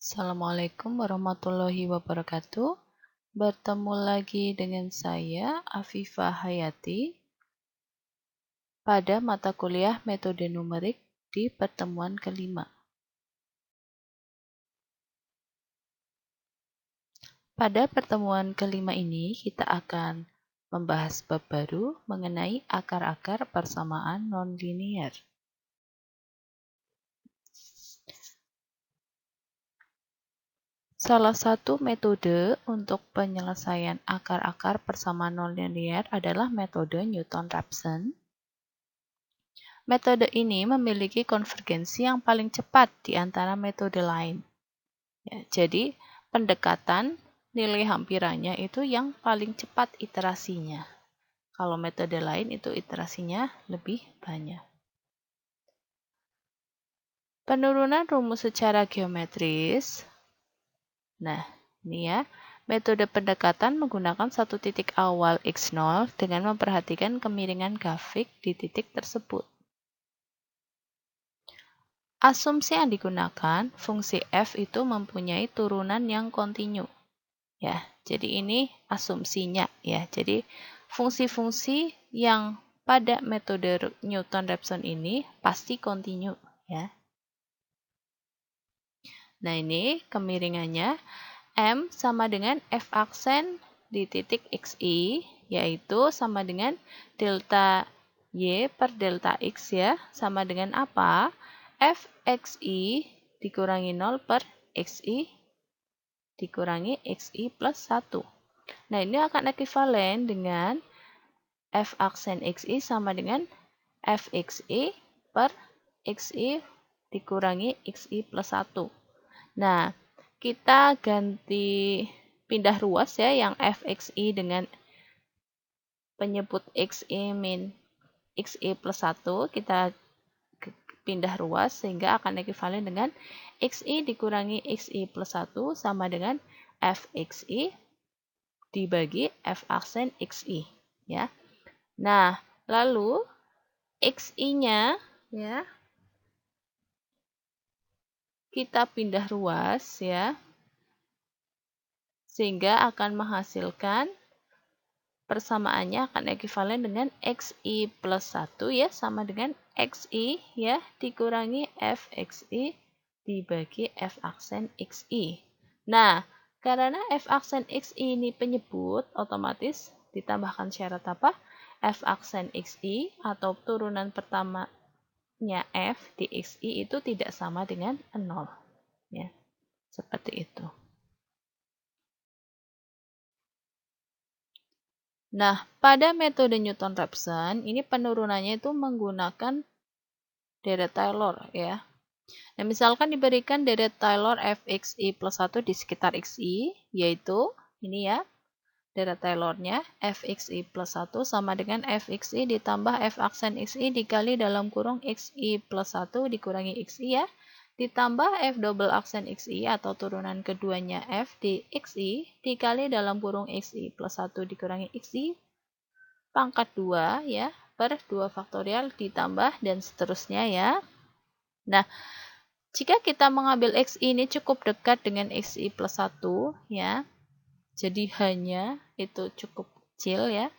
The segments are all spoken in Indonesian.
Assalamualaikum warahmatullahi wabarakatuh. Bertemu lagi dengan saya, Afifah Hayati, pada mata kuliah Metode Numerik di pertemuan kelima. Pada pertemuan kelima ini, kita akan membahas bab baru mengenai akar-akar persamaan nonlinier. Salah satu metode untuk penyelesaian akar-akar persamaan nonlinier adalah metode Newton-Raphson. Metode ini memiliki konvergensi yang paling cepat di antara metode lain. Ya, jadi, pendekatan nilai hampirannya itu yang paling cepat iterasinya. Kalau metode lain itu iterasinya lebih banyak. Penurunan rumus secara geometris. Nah, ini ya. Metode pendekatan menggunakan satu titik awal x0 dengan memperhatikan kemiringan grafik di titik tersebut. Asumsi yang digunakan, fungsi f itu mempunyai turunan yang kontinu. Ya, jadi ini asumsinya ya. Jadi fungsi-fungsi yang pada metode Newton-Raphson ini pasti kontinu ya. Nah, ini kemiringannya m sama dengan f aksen di titik xi, yaitu sama dengan delta y per delta x ya, sama dengan apa? Fxi dikurangi 0 per xi dikurangi xi plus 1. Nah, ini akan ekuivalen dengan f aksen xi sama dengan fxi per xi dikurangi xi plus 1. Nah, kita ganti pindah ruas ya, yang fxi dengan penyebut xi min xi plus 1, kita pindah ruas sehingga akan ekuivalen dengan xi dikurangi xi plus 1 sama dengan fxi dibagi f aksen xi ya. Nah, lalu xi-nya ya kita pindah ruas ya, sehingga akan menghasilkan persamaannya akan ekuivalen dengan xi plus 1 ya, sama dengan xi ya dikurangi fxi dibagi f aksen xi. Nah, karena f aksen xi ini penyebut, otomatis ditambahkan syarat apa? F aksen xi atau turunan pertamanya f di xi itu tidak sama dengan 0. Ya, seperti itu. Nah, pada metode Newton-Raphson, ini penurunannya itu menggunakan deret Taylor ya. Nah, misalkan diberikan deret Taylor fxi plus 1 di sekitar xi, yaitu ini ya, deret Taylornya fxi plus 1 sama dengan fxi ditambah f aksen xi dikali dalam kurung xi plus 1 dikurangi xi ya, ditambah f double aksen xi atau turunan keduanya f di xi dikali dalam kurung xi plus 1 dikurangi xi pangkat 2 ya, per 2 faktorial ditambah dan seterusnya ya. Nah, jika kita mengambil xi ini cukup dekat dengan xi plus 1 ya, jadi hanya itu cukup kecil ya,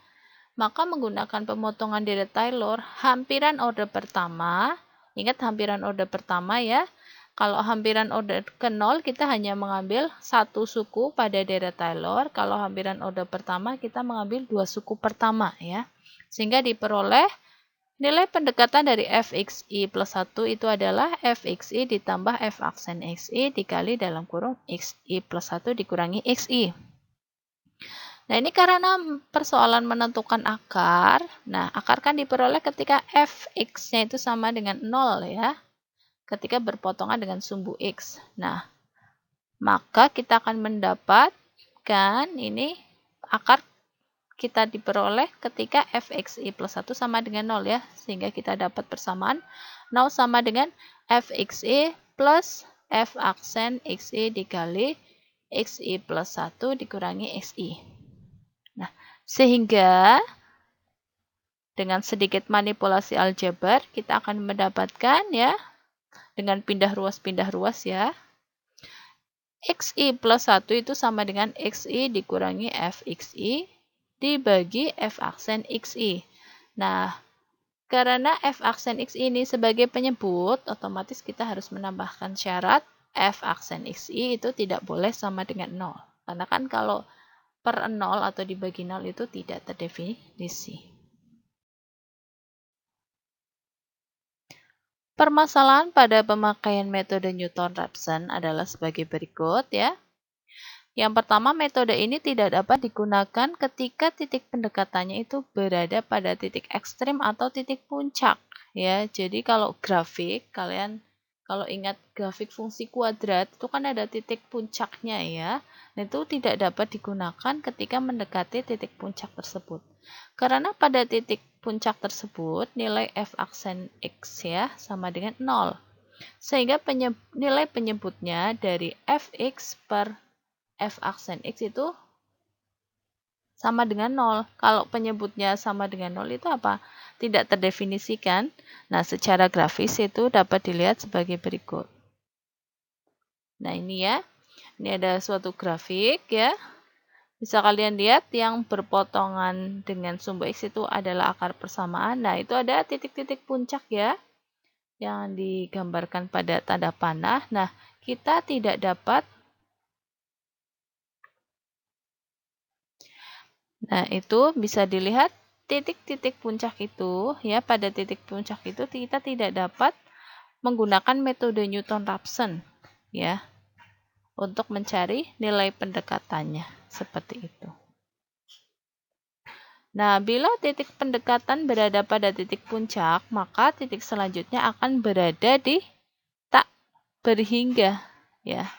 maka menggunakan pemotongan deret Taylor, hampiran order pertama, ingat hampiran order pertama ya, kalau hampiran order ke 0 kita hanya mengambil satu suku pada deret Taylor, kalau hampiran order pertama kita mengambil dua suku pertama ya, sehingga diperoleh nilai pendekatan dari fxi plus 1 itu adalah fxi ditambah f aksen xi dikali dalam kurung xi plus 1 dikurangi xi. Nah, ini karena persoalan menentukan akar. Nah, akar kan diperoleh ketika fx-nya itu sama dengan 0 ya. Ketika berpotongan dengan sumbu x. Nah, maka kita akan mendapatkan ini akar kita diperoleh ketika fxi plus 1 sama dengan 0 ya. Sehingga kita dapat persamaan 0 sama dengan fxi plus f aksen xi dikali xi plus 1 dikurangi xi. Nah, sehingga dengan sedikit manipulasi aljabar kita akan mendapatkan ya, dengan pindah ruas ya, XI plus 1 itu sama dengan XI dikurangi FXI dibagi F aksen XI. Nah, karena F aksen XI ini sebagai penyebut, otomatis kita harus menambahkan syarat F aksen XI itu tidak boleh sama dengan 0. Karena kan kalau per 0 atau dibagi 0 itu tidak terdefinisi. Permasalahan pada pemakaian metode Newton-Raphson adalah sebagai berikut ya. Yang pertama, metode ini tidak dapat digunakan ketika titik pendekatannya itu berada pada titik ekstrim atau titik puncak. Ya, jadi kalau grafik, kalian kalau ingat grafik fungsi kuadrat, itu kan ada titik puncaknya ya. Nah, itu tidak dapat digunakan ketika mendekati titik puncak tersebut. Karena pada titik puncak tersebut, nilai f aksen x ya sama dengan 0. Sehingga nilai penyebutnya dari fx per f aksen x itu sama dengan 0. Kalau penyebutnya sama dengan 0 itu apa? Tidak terdefinisikan. Nah, secara grafis itu dapat dilihat sebagai berikut. Nah, ini ya. Ini ada suatu grafik ya. Bisa kalian lihat yang berpotongan dengan sumbu x itu adalah akar persamaan. Nah, itu ada titik-titik puncak ya yang digambarkan pada tanda panah. Nah, kita tidak dapat. Nah, itu bisa dilihat titik-titik puncak itu, ya, pada titik puncak itu kita tidak dapat menggunakan metode Newton-Raphson, ya, untuk mencari nilai pendekatannya, seperti itu. Nah, bila titik pendekatan berada pada titik puncak, maka titik selanjutnya akan berada di tak berhingga, ya.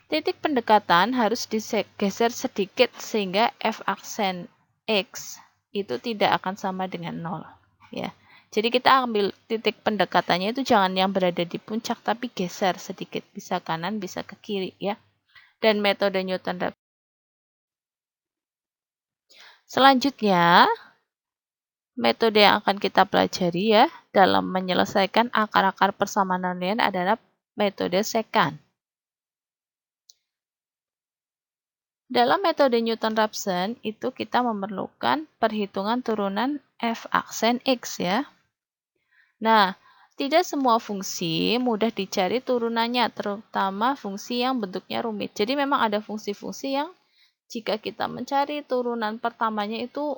Titik pendekatan harus digeser sedikit sehingga f aksen x itu tidak akan sama dengan 0. Ya. Jadi kita ambil titik pendekatannya itu jangan yang berada di puncak tapi geser sedikit, bisa kanan bisa ke kiri ya. Dan metode Newton-Raphson. Selanjutnya, metode yang akan kita pelajari ya dalam menyelesaikan akar-akar persamaan nonlinear adalah metode sekant. Dalam metode Newton-Raphson, itu kita memerlukan perhitungan turunan f aksen x ya. Nah, tidak semua fungsi mudah dicari turunannya, terutama fungsi yang bentuknya rumit. Jadi memang ada fungsi-fungsi yang jika kita mencari turunan pertamanya itu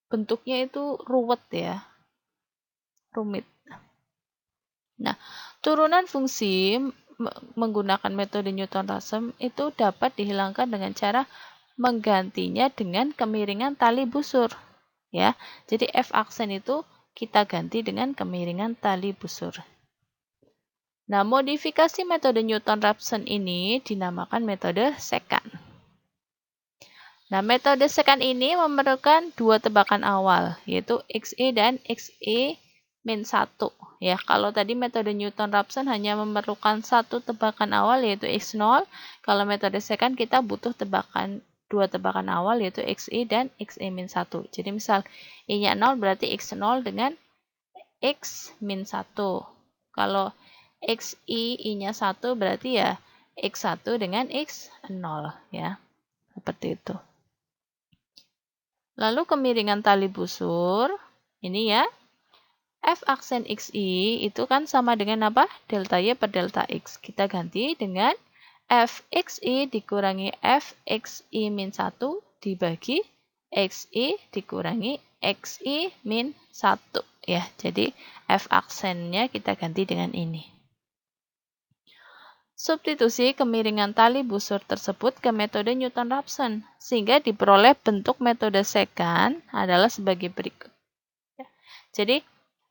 bentuknya itu ruwet ya, rumit. Nah, turunan fungsi menggunakan metode Newton-Raphson itu dapat dihilangkan dengan cara menggantinya dengan kemiringan tali busur. Ya, jadi f aksen itu kita ganti dengan kemiringan tali busur. Nah, modifikasi metode Newton-Raphson ini dinamakan metode sekant. Nah, metode sekant ini memerlukan dua tebakan awal, yaitu XE dan XE min 1. Ya, kalau tadi metode Newton-Raphson hanya memerlukan satu tebakan awal, yaitu X0. Kalau metode sekant kita butuh dua tebakan awal, yaitu XE dan XE min 1. Jadi misal I-nya 0 berarti X0 dengan X min 1. Kalau XI, I-nya 1 berarti ya X1 dengan X0 ya. Seperti itu. Lalu kemiringan tali busur, ini ya. F aksen XI itu kan sama dengan apa? Delta Y per delta X. Kita ganti dengan Fxi dikurangi Fxi min 1 dibagi Xi dikurangi Xi min 1. Ya, jadi F aksennya kita ganti dengan ini. Substitusi kemiringan tali busur tersebut ke metode Newton-Raphson, sehingga diperoleh bentuk metode sekant adalah sebagai berikut. Jadi,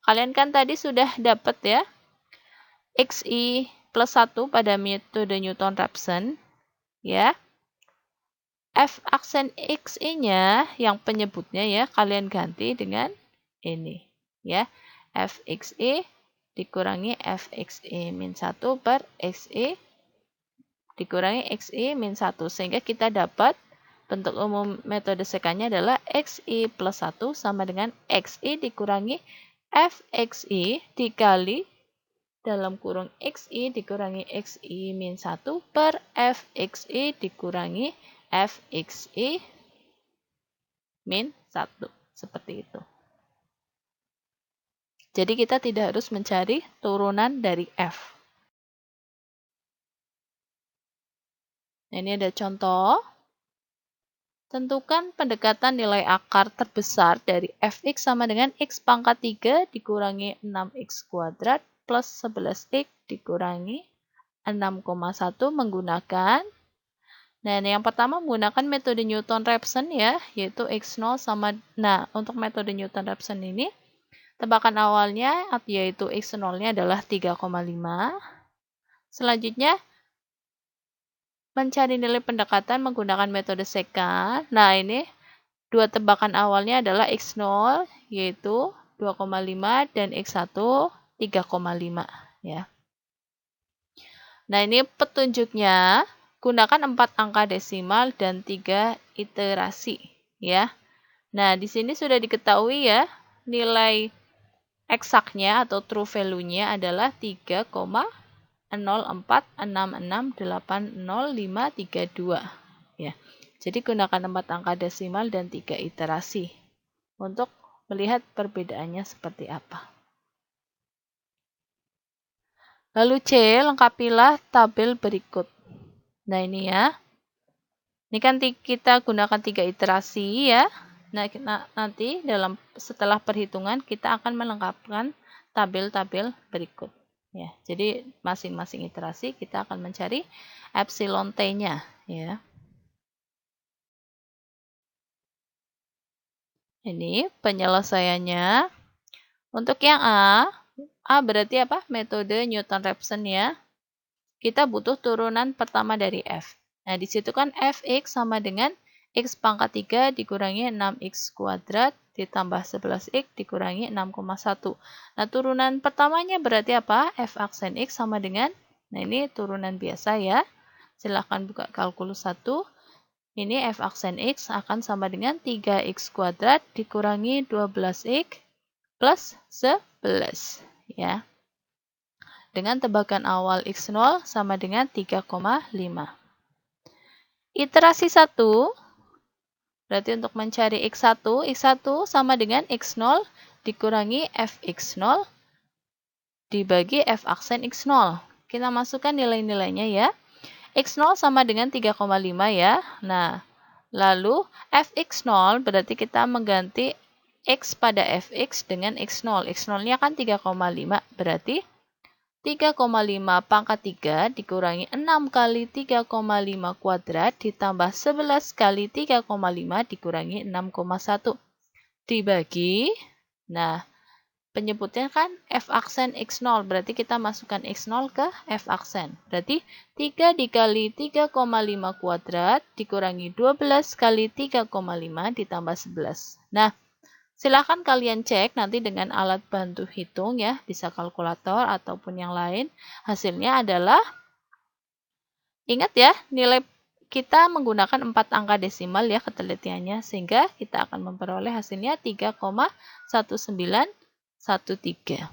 kalian kan tadi sudah dapat ya, Xi plus 1 pada metode Newton-Raphson, ya. F aksen Xi-nya yang penyebutnya ya, kalian ganti dengan ini, ya. Fxi dikurangi Fxi min 1 per Xi dikurangi Xi min 1. Sehingga kita dapat bentuk umum metode sekantnya adalah Xi plus 1 sama dengan Xi dikurangi Fxi dikali dalam kurung xi dikurangi xi min 1 per fxi dikurangi fxi min 1. Seperti itu. Jadi kita tidak harus mencari turunan dari f. Nah, ini ada contoh. Tentukan pendekatan nilai akar terbesar dari fx sama dengan x pangkat 3 dikurangi 6x kuadrat plus 11x dikurangi 6,1 menggunakan. Nah, yang pertama menggunakan metode Newton-Raphson ya, yaitu x0 sama. Nah, untuk metode Newton-Raphson ini, tebakan awalnya yaitu x0-nya adalah 3,5. Selanjutnya, mencari nilai pendekatan menggunakan metode sekant. Nah, ini dua tebakan awalnya adalah x0 yaitu 2,5 dan x1 3,5 ya. Nah, ini petunjuknya gunakan 4 angka desimal dan 3 iterasi ya. Nah, di sini sudah diketahui ya, nilai eksaknya atau true value-nya adalah 3,0466800532 ya. Jadi gunakan 4 angka desimal dan 3 iterasi untuk melihat perbedaannya seperti apa. Lalu C, lengkapilah tabel berikut. Nah, ini ya. Ini kan kita gunakan 3 iterasi ya. Nah, nanti setelah perhitungan kita akan melengkapkan tabel-tabel berikut. Ya, jadi masing-masing iterasi kita akan mencari epsilon T-nya ya. Ini penyelesaiannya. Untuk yang A berarti apa? Metode Newton-Raphson ya. Kita butuh turunan pertama dari F. Nah, di situ kan Fx sama dengan X pangkat 3 dikurangi 6X kuadrat ditambah 11X dikurangi 6,1. Nah, turunan pertamanya berarti apa? F aksen X sama dengan, nah ini turunan biasa ya. Silahkan buka kalkulus 1. Ini F aksen X akan sama dengan 3X kuadrat dikurangi 12X plus 11 ya. Dengan tebakan awal x0 sama dengan 3,5. Iterasi 1, berarti untuk mencari x1 sama dengan x0 dikurangi fx0 dibagi f aksen x0. Kita masukkan nilai-nilainya ya. x0 sama dengan 3,5 ya. Nah, lalu fx0 berarti kita mengganti x pada fx dengan x0. x0-nya kan 3,5, berarti 3,5 pangkat 3 dikurangi 6 kali 3,5 kuadrat ditambah 11 kali 3,5 dikurangi 6,1 dibagi, nah penyebutnya kan f aksen x0, berarti kita masukkan x0 ke f aksen, berarti 3 dikali 3,5 kuadrat dikurangi 12 kali 3,5 ditambah 11. Nah, silahkan kalian cek nanti dengan alat bantu hitung ya, bisa kalkulator ataupun yang lain. Hasilnya adalah, ingat ya, nilai kita menggunakan 4 angka desimal ya ketelitiannya, sehingga kita akan memperoleh hasilnya 3,1913.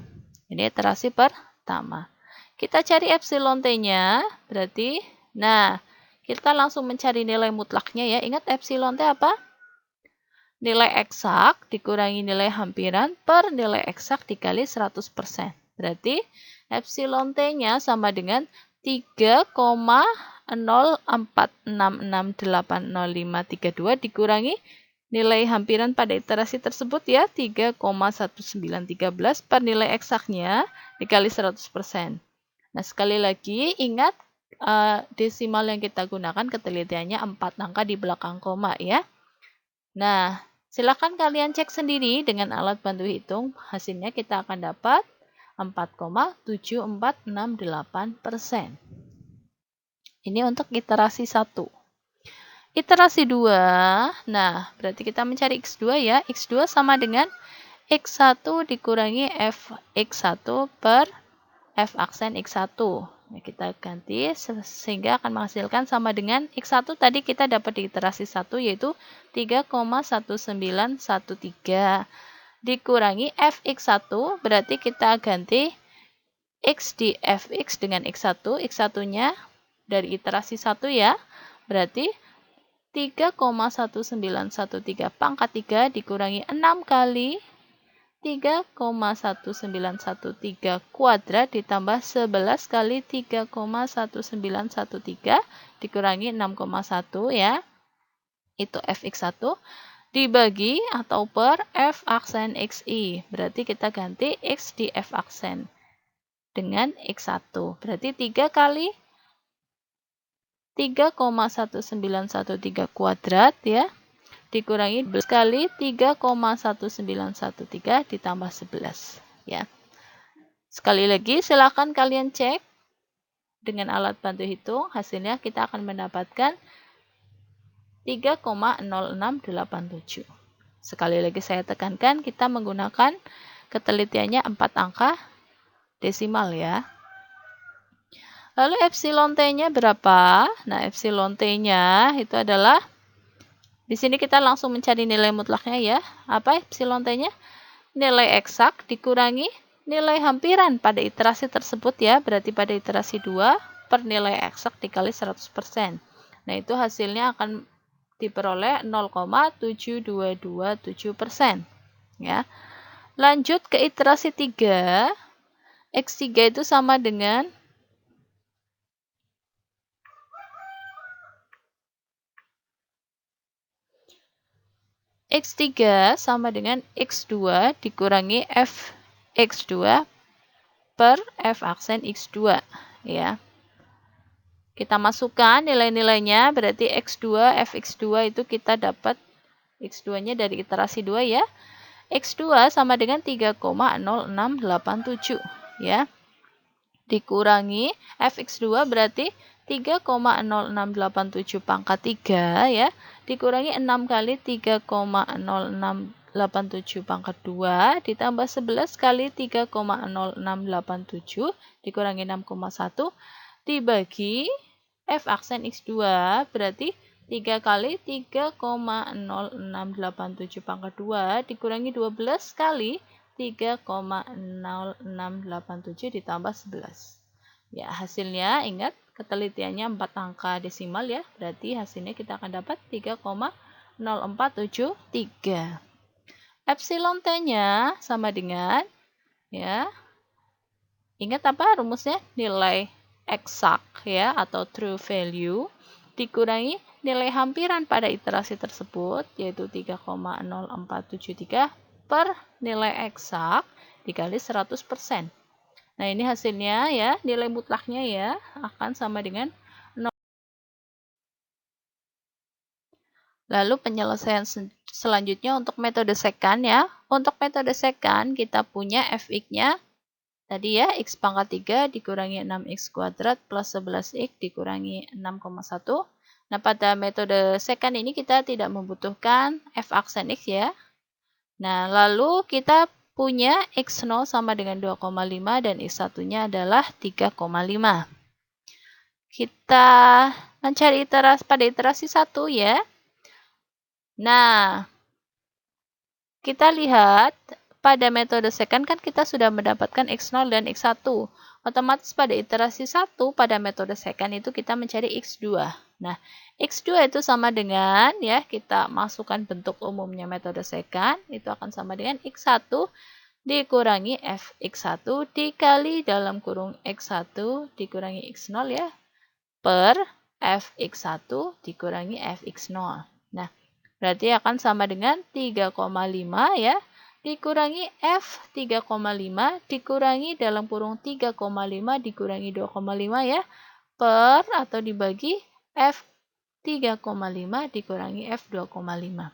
Ini iterasi pertama. Kita cari epsilon T-nya, berarti, nah, kita langsung mencari nilai mutlaknya ya. Ingat epsilon T apa? Nilai eksak dikurangi nilai hampiran per nilai eksak dikali 100%. Berarti epsilon T-nya sama dengan 3,0466800532 dikurangi nilai hampiran pada iterasi tersebut ya, 3,1913 per nilai eksaknya dikali 100%. Nah, sekali lagi ingat desimal yang kita gunakan ketelitiannya 4 angka di belakang koma ya. Nah, silakan kalian cek sendiri dengan alat bantu hitung, hasilnya kita akan dapat 4,7468%. Ini untuk iterasi 1. Iterasi 2, nah berarti kita mencari x2 ya. X2 sama dengan x1 dikurangi fx1 per f aksen x1. Nah, kita ganti sehingga akan menghasilkan sama dengan x1 tadi kita dapat di iterasi 1 yaitu 3,1913 dikurangi fx1 berarti kita ganti X di fx dengan X1, X1-nya dari iterasi 1 ya, berarti 3,1913 pangkat 3 dikurangi 6 kali 3,1913 kuadrat ditambah 11 kali 3,1913 dikurangi 6,1 ya, itu fx1 dibagi atau per f aksen xi. Berarti kita ganti x di f aksen dengan x1. Berarti 3 kali 3,1913 kuadrat ya, dikurangi 11 kali 3,1913 ditambah 11 ya. Sekali lagi silakan kalian cek dengan alat bantu hitung, hasilnya kita akan mendapatkan 3,0687. Sekali lagi saya tekankan, kita menggunakan ketelitiannya 4 angka desimal ya. Lalu epsilon T-nya berapa? Nah, epsilon T-nya itu adalah, di sini kita langsung mencari nilai mutlaknya ya. Apa epsilon T-nya? Nilai eksak dikurangi nilai hampiran pada iterasi tersebut ya. Berarti pada iterasi 2 per nilai eksak dikali 100%. Nah, itu hasilnya akan diperoleh 0,7227% ya. Lanjut ke iterasi 3. X3 itu sama dengan X3 sama dengan X2 dikurangi F X2 per F aksen X2 ya. Kita masukkan nilai-nilainya, berarti X2, Fx2 itu kita dapat X2-nya dari iterasi 2 ya. X2 sama dengan 3,0687 ya. Dikurangi Fx2 berarti 3,0687 pangkat 3 ya. Dikurangi 6 kali 3,0687 pangkat 2 ditambah 11 kali 3,0687 dikurangi 6,1 dibagi F aksen X2 berarti 3 kali 3,0687 pangkat 2 dikurangi 12 kali 3,0687 ditambah 11. Ya, hasilnya ingat ketelitiannya 4 angka desimal ya. Berarti hasilnya kita akan dapat 3,0473. Epsilon T-nya sama dengan ya. Ingat apa rumusnya? Nilai eksak ya atau true value dikurangi nilai hampiran pada iterasi tersebut yaitu 3,0473 per nilai eksak dikali 100%. Nah, ini hasilnya ya, nilai mutlaknya ya akan sama dengan 0. Lalu penyelesaian selanjutnya untuk metode secant ya. Untuk metode secant kita punya fx-nya tadi ya, x pangkat 3 dikurangi 6x kuadrat plus 11x dikurangi 6,1. Nah, pada metode secant ini kita tidak membutuhkan f aksen x ya. Nah, lalu kita punya x0 sama dengan 2,5 dan x1-nya adalah 3,5. Kita mencari pada iterasi 1 ya. Nah, kita lihat pada metode secant kan kita sudah mendapatkan X0 dan X1. Otomatis pada iterasi 1 pada metode secant itu kita mencari X2. Nah, X2 itu sama dengan ya, kita masukkan bentuk umumnya metode secant, itu akan sama dengan X1 dikurangi Fx1 dikali dalam kurung X1 dikurangi X0 ya, per Fx1 dikurangi Fx0. Nah, berarti akan sama dengan 3,5 ya, dikurangi F 3,5 dikurangi dalam kurung 3,5 dikurangi 2,5 ya, per atau dibagi F 3,5 dikurangi F 2,5.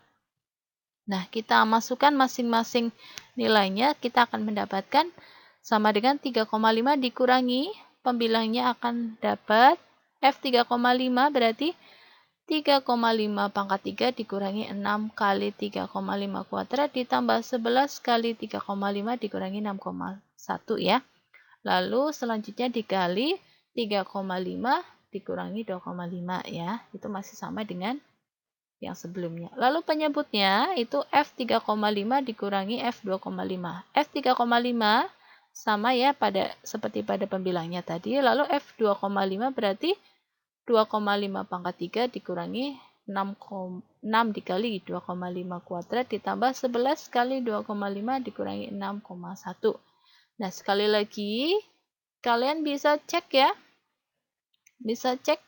Nah, kita masukkan masing-masing nilainya, kita akan mendapatkan sama dengan 3,5 dikurangi, pembilangnya akan dapat F 3,5 berarti 3,5 pangkat 3 dikurangi 6 kali 3,5 kuadrat ditambah 11 kali 3,5 dikurangi 6,1 ya. Lalu selanjutnya dikali 3,5 dikurangi 2,5 ya. Itu masih sama dengan yang sebelumnya. Lalu penyebutnya itu F 3,5 dikurangi F 2,5. F 3,5 sama ya seperti pada pembilangnya tadi. Lalu F2,5 berarti 2,5 pangkat 3 dikurangi 6 dikali 2,5 kuadrat ditambah 11 kali 2,5 dikurangi 6,1. Nah, sekali lagi kalian bisa cek ya. Bisa cek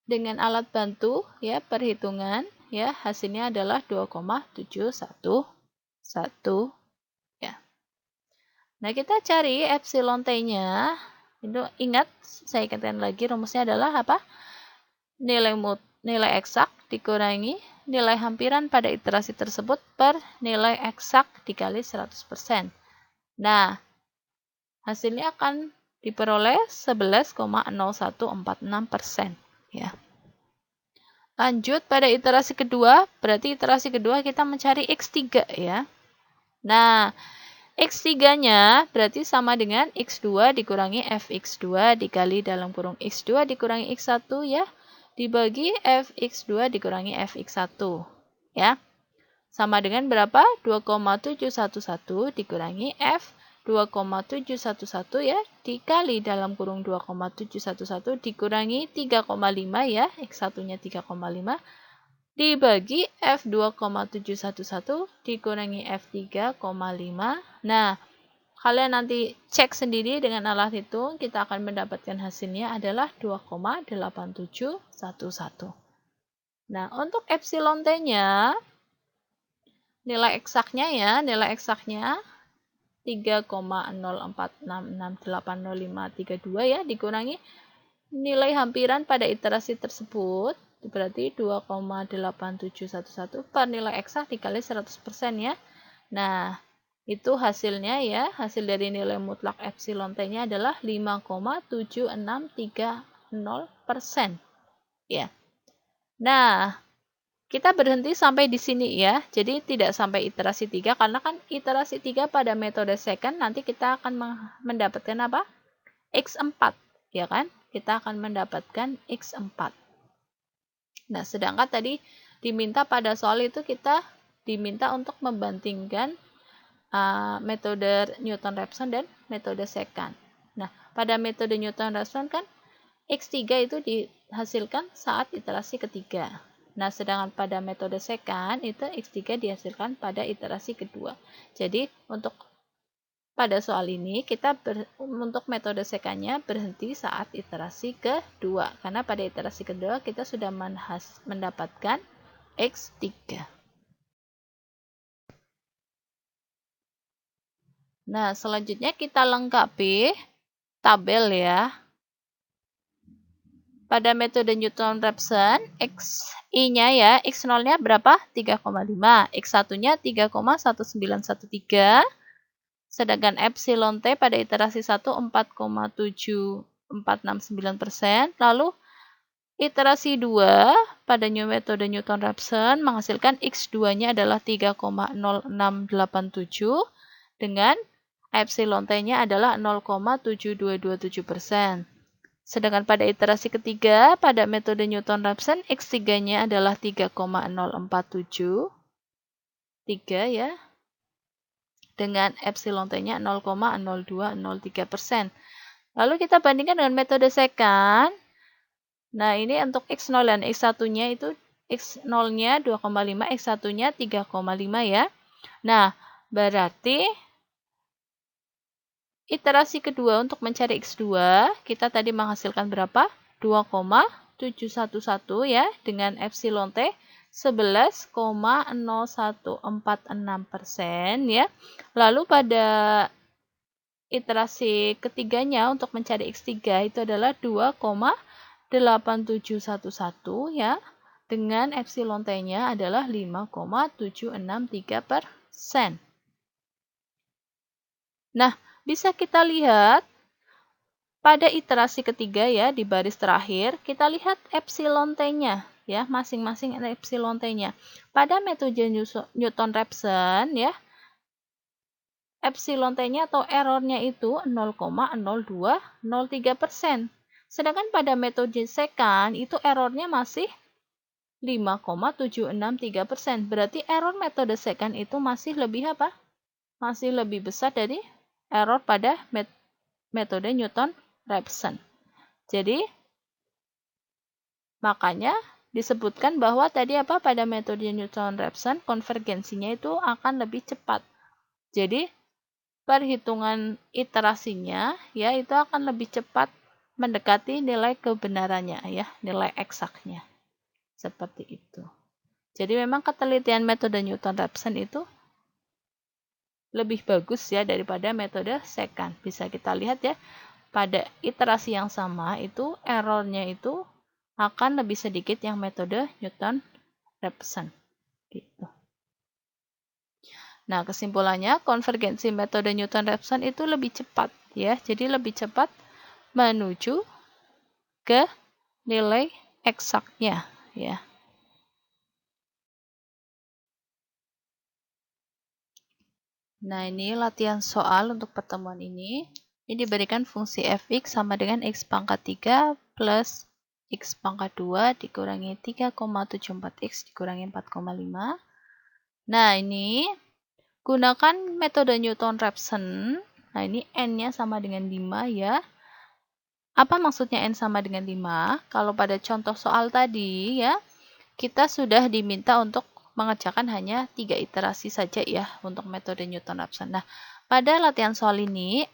dengan alat bantu ya perhitungan ya, hasilnya adalah 2,711 ya. Nah, kita cari epsilon T-nya. Itu ingat, saya ingatkan lagi rumusnya adalah apa? Nilai eksak dikurangi nilai hampiran pada iterasi tersebut per nilai eksak dikali 100%. Nah, hasilnya akan diperoleh 11,0146% ya. Lanjut pada iterasi kedua, berarti iterasi kedua kita mencari X3 ya. Nah, X3-nya berarti sama dengan X2 dikurangi Fx2 dikali dalam kurung X2 dikurangi X1 ya, dibagi Fx2 dikurangi Fx1 ya. Sama dengan berapa? 2,711 dikurangi F2,711 ya, dikali dalam kurung 2,711 dikurangi 3,5 ya, X1-nya 3,5 dibagi F2,711 dikurangi F3,5. Nah, kalian nanti cek sendiri dengan alat hitung, kita akan mendapatkan hasilnya adalah 2,8711. Nah, untuk epsilon T-nya, nilai eksaknya 3,0466800532 ya, dikurangi nilai hampiran pada iterasi tersebut, berarti 2,8711 per nilai eksak dikali 100% ya. Nah, itu hasilnya ya, hasil dari nilai mutlak epsilon T-nya adalah 5,7630% ya. Nah, kita berhenti sampai di sini ya. Jadi tidak sampai iterasi 3 karena kan iterasi 3 pada metode second nanti kita akan mendapatkan apa? X4 ya kan? Kita akan mendapatkan X4. Nah, sedangkan tadi diminta pada soal itu kita diminta untuk membandingkan metode Newton-Raphson dan metode second. Nah, pada metode Newton-Raphson kan X3 itu dihasilkan saat iterasi ketiga. Nah, sedangkan pada metode second itu X3 dihasilkan pada iterasi kedua. Jadi, untuk pada soal ini, kita untuk metode second-nya berhenti saat iterasi kedua. Karena pada iterasi kedua, kita sudah mendapatkan X3. Nah, selanjutnya kita lengkapi tabel ya. Pada metode Newton-Raphson, Xi-nya ya, X0-nya berapa? 3,5. X1-nya 3,1913. Sedangkan epsilon T pada iterasi 1 4,7469%. Lalu iterasi 2 pada metode Newton-Raphson menghasilkan X2-nya adalah 3,0687 dengan epsilon T-nya adalah 0,7227%. Sedangkan pada iterasi ketiga pada metode Newton-Raphson X3-nya adalah 3,047 ya, dengan epsilon T-nya 0,0203%. Lalu kita bandingkan dengan metode second. Nah, ini untuk X0 dan X1-nya itu X0-nya 2,5, X1-nya 3,5 ya. Nah, berarti iterasi kedua untuk mencari X2, kita tadi menghasilkan berapa? 2,711 ya, dengan epsilon T 11,0146% ya. Lalu pada iterasi ketiganya untuk mencari X3 itu adalah 2,8711 ya, dengan epsilon T-nya adalah 5,763%. Nah, bisa kita lihat pada iterasi ketiga ya, di baris terakhir, kita lihat epsilon T-nya ya, masing-masing epsilon T-nya. Pada metode Newton-Raphson ya, epsilon T-nya atau errornya itu 0,0203%. Sedangkan pada metode second itu errornya masih 5,763%. Berarti error metode second itu masih lebih apa? Masih lebih besar dari error pada metode Newton-Raphson. Jadi, makanya disebutkan bahwa tadi pada metode Newton-Raphson konvergensinya itu akan lebih cepat. Jadi, perhitungan iterasinya ya itu akan lebih cepat mendekati nilai kebenarannya ya, nilai eksaknya. Seperti itu. Jadi memang ketelitian metode Newton-Raphson itu lebih bagus ya daripada metode secant. Bisa kita lihat ya, pada iterasi yang sama itu errornya itu akan lebih sedikit yang metode Newton-Raphson. Gitu. Nah, kesimpulannya konvergensi metode Newton-Raphson itu lebih cepat ya. Jadi lebih cepat menuju ke nilai eksaknya ya. Nah, ini latihan soal untuk pertemuan ini. Ini diberikan fungsi fx sama dengan x pangkat 3 plus x pangkat 2 dikurangi 3,74x dikurangi 4,5. Nah, ini gunakan metode Newton-Raphson. Nah, ini n-nya sama dengan 5 ya. Apa maksudnya n sama dengan 5? Kalau pada contoh soal tadi ya, kita sudah diminta untuk mengerjakan hanya 3 iterasi saja ya untuk metode Newton-Raphson. Nah, pada latihan soal ini,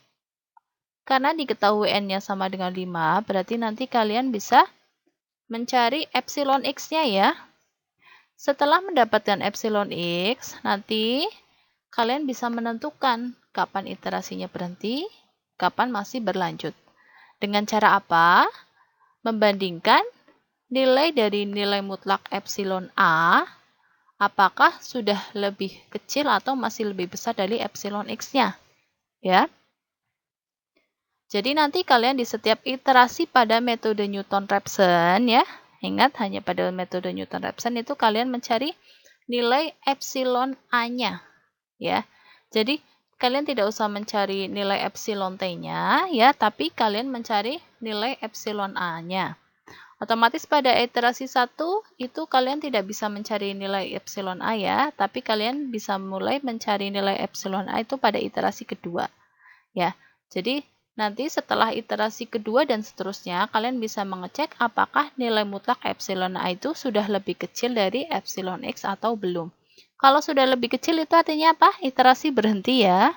karena diketahui n-nya sama dengan 5, berarti nanti kalian bisa mencari epsilon x-nya ya. Setelah mendapatkan epsilon x, nanti kalian bisa menentukan kapan iterasinya berhenti, kapan masih berlanjut. Dengan cara apa? Membandingkan nilai dari nilai mutlak epsilon a, apakah sudah lebih kecil atau masih lebih besar dari epsilon x-nya. Ya. Jadi nanti kalian di setiap iterasi pada metode Newton-Raphson ya, ingat hanya pada metode Newton-Raphson itu kalian mencari nilai epsilon a-nya. Ya. Jadi kalian tidak usah mencari nilai epsilon t-nya ya, tapi kalian mencari nilai epsilon a-nya. Otomatis pada iterasi 1 itu kalian tidak bisa mencari nilai epsilon a ya, tapi kalian bisa mulai mencari nilai epsilon a itu pada iterasi kedua. Ya. Jadi nanti setelah iterasi kedua dan seterusnya kalian bisa mengecek apakah nilai mutlak epsilon a itu sudah lebih kecil dari epsilon x atau belum. Kalau sudah lebih kecil itu artinya apa? Iterasi berhenti ya.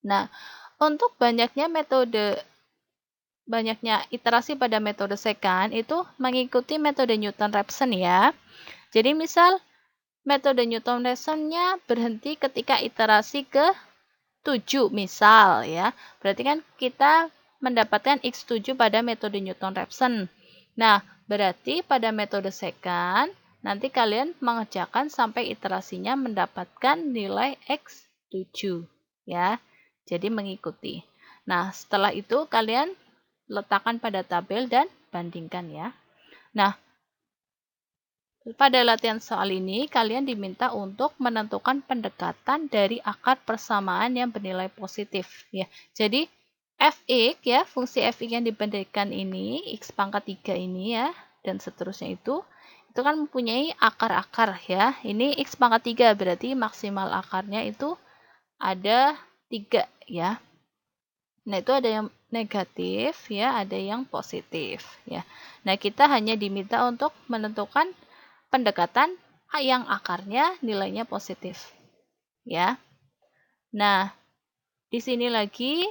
Nah, untuk banyaknya iterasi pada metode secant itu mengikuti metode Newton-Raphson ya. Jadi misal metode Newton-Raphson-nya berhenti ketika iterasi ke 7 misal ya. Berarti kan kita mendapatkan x7 pada metode Newton-Raphson. Nah, berarti pada metode secant nanti kalian mengerjakan sampai iterasinya mendapatkan nilai x7 ya. Jadi mengikuti. Nah, setelah itu kalian letakkan pada tabel dan bandingkan ya. Nah, pada latihan soal ini kalian diminta untuk menentukan pendekatan dari akar persamaan yang bernilai positif ya. Jadi fx ya, fungsi fx yang dibandingkan ini x pangkat 3 ini ya dan seterusnya itu kan mempunyai akar-akar ya. Ini x pangkat 3 berarti maksimal akarnya itu ada 3 ya. Nah, itu ada yang negatif ya, ada yang positif ya. Nah, kita hanya diminta untuk menentukan pendekatan yang akarnya nilainya positif. Ya. Nah, di sini lagi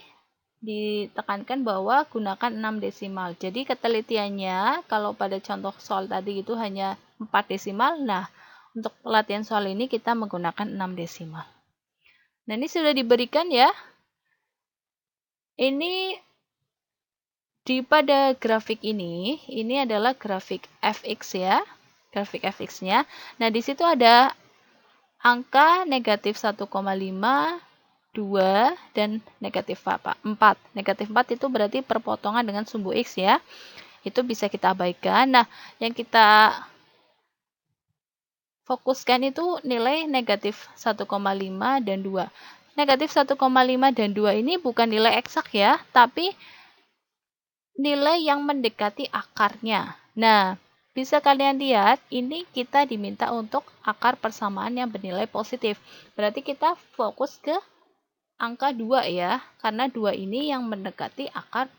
ditekankan bahwa gunakan 6 desimal. Jadi ketelitiannya kalau pada contoh soal tadi itu hanya 4 desimal. Nah, untuk latihan soal ini kita menggunakan 6 desimal. Nah, ini sudah diberikan ya. Ini pada grafik ini adalah grafik fx ya, grafik fx-nya. Nah, di situ ada angka negatif 1,5, 2, dan negatif 4. Negatif 4 itu berarti perpotongan dengan sumbu x ya. Itu bisa kita abaikan. Nah, yang kita fokuskan itu nilai negatif 1,5 dan 2. Negatif 1,5 dan 2 ini bukan nilai eksak ya, tapi nilai yang mendekati akarnya. Nah, bisa kalian lihat, ini kita diminta untuk akar persamaan yang bernilai positif. Berarti kita fokus ke angka 2 ya, karena 2 ini yang mendekati akar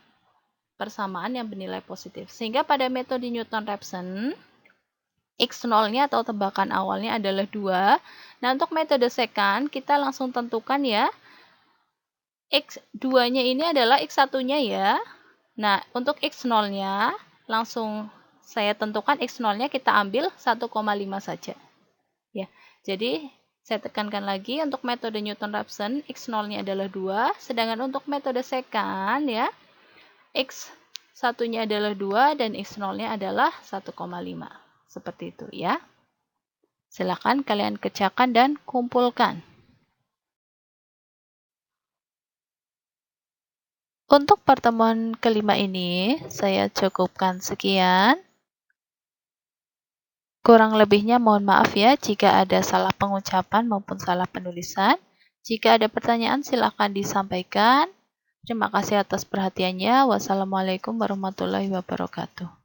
persamaan yang bernilai positif. Sehingga pada metode Newton-Raphson, X0-nya atau tebakan awalnya adalah 2. Nah, untuk metode second, kita langsung tentukan ya, X2-nya ini adalah X1-nya ya. Nah, untuk X0-nya, langsung saya tentukan X0-nya kita ambil 1,5 saja. Ya, jadi saya tekankan lagi untuk metode Newton-Raphson, X0-nya adalah 2, sedangkan untuk metode second ya, X1-nya adalah 2 dan X0-nya adalah 1,5. Seperti itu ya. Silakan kalian kerjakan dan kumpulkan. Untuk pertemuan kelima ini, saya cukupkan sekian. Kurang lebihnya mohon maaf ya jika ada salah pengucapan maupun salah penulisan. Jika ada pertanyaan silakan disampaikan. Terima kasih atas perhatiannya. Wassalamualaikum warahmatullahi wabarakatuh.